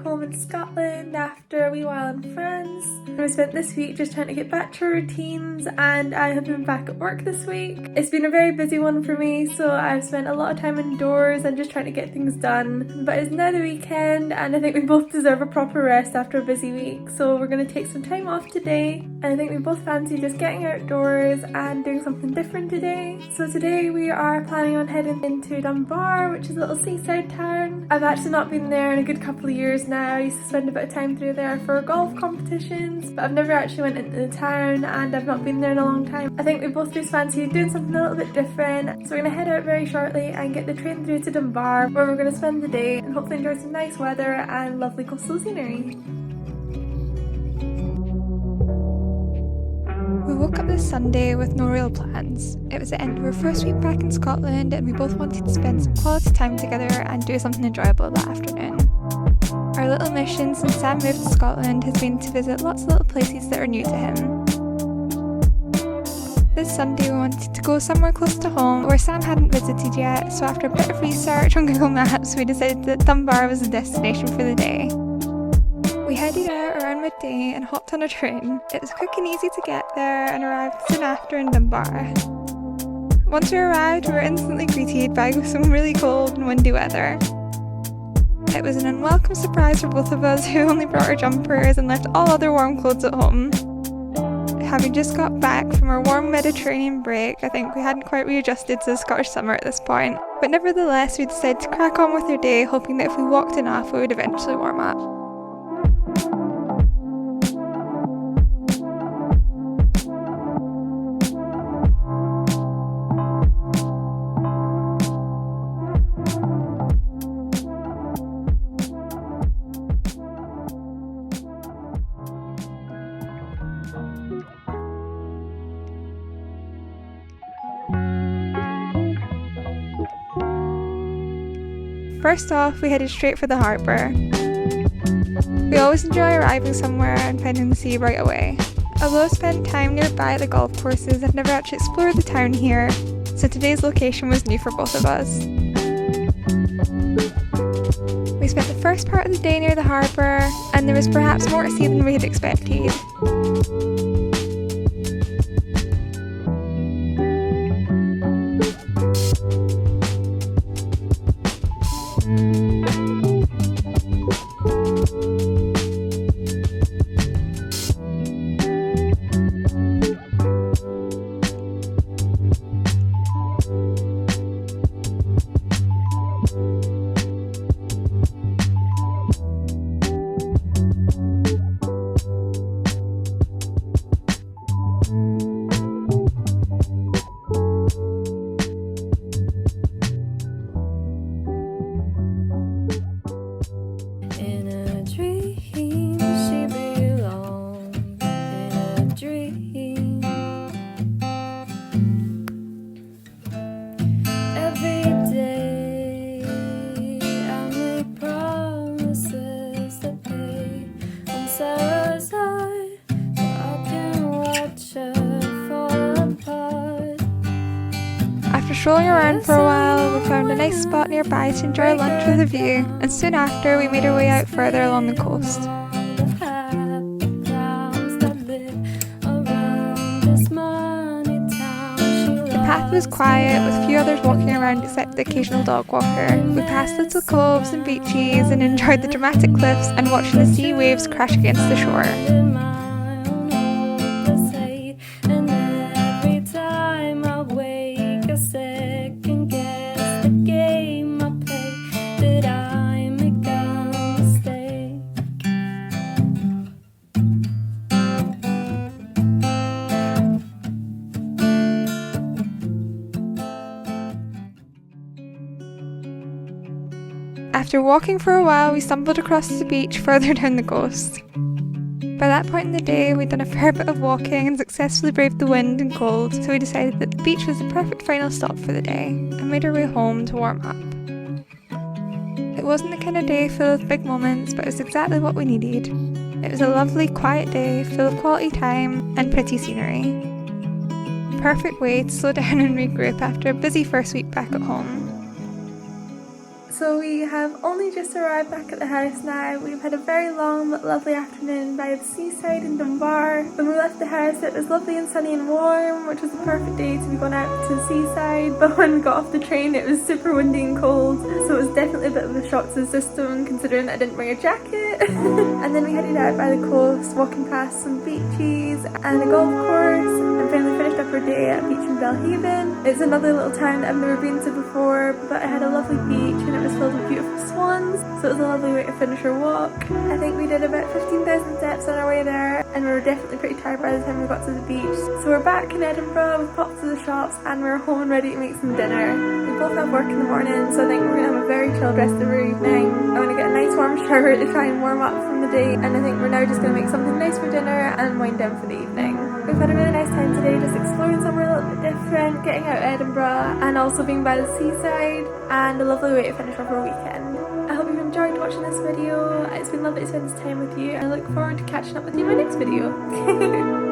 home in Scotland after a wee while in France. I spent this week just trying to get back to our routines, and I have been back at work this week. It's been a very busy one for me, so I've spent a lot of time indoors and just trying to get things done. But it's now the weekend, and I think we both deserve a proper rest after a busy week, so we're going to take some time off today. And I think we both fancy just getting outdoors and doing something different today. So today we are planning on heading into Dunbar, which is a little seaside town. I've actually not been there in a good couple of years now. I used to spend a bit of time through there for golf competitions, but I've never actually went into the town and I've not been there in a long time. I think we both just fancy doing something a little bit different. So we're going to head out very shortly and get the train through to Dunbar, where we're going to spend the day and hopefully enjoy some nice weather and lovely coastal scenery. We woke up this Sunday with no real plans. It was the end of our first week back in Scotland and we both wanted to spend some quality time together and do something enjoyable that afternoon. Our little mission since Sam moved to Scotland has been to visit lots of little places that are new to him. This Sunday we wanted to go somewhere close to home where Sam hadn't visited yet, so after a bit of research on Google Maps we decided that Dunbar was the destination for the day. We headed out around midday and hopped on a train. It was quick and easy to get there and arrived soon after in Dunbar. Once we arrived, we were instantly greeted by some really cold and windy weather. It was an unwelcome surprise for both of us who only brought our jumpers and left all other warm clothes at home. Having just got back from our warm Mediterranean break, I think we hadn't quite readjusted to the Scottish summer at this point. But nevertheless, we decided to crack on with our day, hoping that if we walked enough, we would eventually warm up. First off, we headed straight for the harbour. We always enjoy arriving somewhere and finding the sea right away. Although I've spent time nearby at the golf courses, I've never actually explored the town here, so today's location was new for both of us. We spent the first part of the day near the harbour, and there was perhaps more to see than we had expected. After strolling around for a while, we found a nice spot nearby to enjoy lunch with a view, and soon after we made our way out further along the coast. The path was quiet, with few others walking around except the occasional dog walker. We passed little coves and beaches and enjoyed the dramatic cliffs and watching the sea waves crash against the shore. After walking for a while, we stumbled across the beach further down the coast. By that point in the day, we'd done a fair bit of walking and successfully braved the wind and cold, so we decided that the beach was the perfect final stop for the day, and made our way home to warm up. It wasn't the kind of day full of big moments, but it was exactly what we needed. It was a lovely, quiet day, full of quality time and pretty scenery. Perfect way to slow down and regroup after a busy first week back at home. So we have only just arrived back at the house now. We've had a very long but lovely afternoon by the seaside in Dunbar. When we left the house it was lovely and sunny and warm, which was the perfect day to be going out to the seaside, but when we got off the train it was super windy and cold, so it was definitely a bit of a shock to the system considering I didn't bring a jacket. And then we headed out by the coast, walking past some beaches and a golf course, and finally finished up our day at a beach in Belhaven. It's another little town that I've never been to before, but it had a lovely beach and it was filled with beautiful swans, so it was a lovely way to finish our walk. I think we did about 15,000 steps on our way there, and we were definitely pretty tired by the time we got to the beach. So we're back in Edinburgh, we've popped to the shops and we're home and ready to make some dinner. We both have work in the morning, so I think we're going to have a very chilled rest of our evening. I'm going to get a nice warm shower to try and warm up from the day, and I think we're now just going to make something nice for dinner and wind down for the evening. We've had a really nice time today, just exploring somewhere a little bit different, getting out of Edinburgh and also being by the seaside, and a lovely way to finish off our weekend. I hope you've enjoyed watching this video. It's been lovely to spend this time with you, and I look forward to catching up with you in my next video.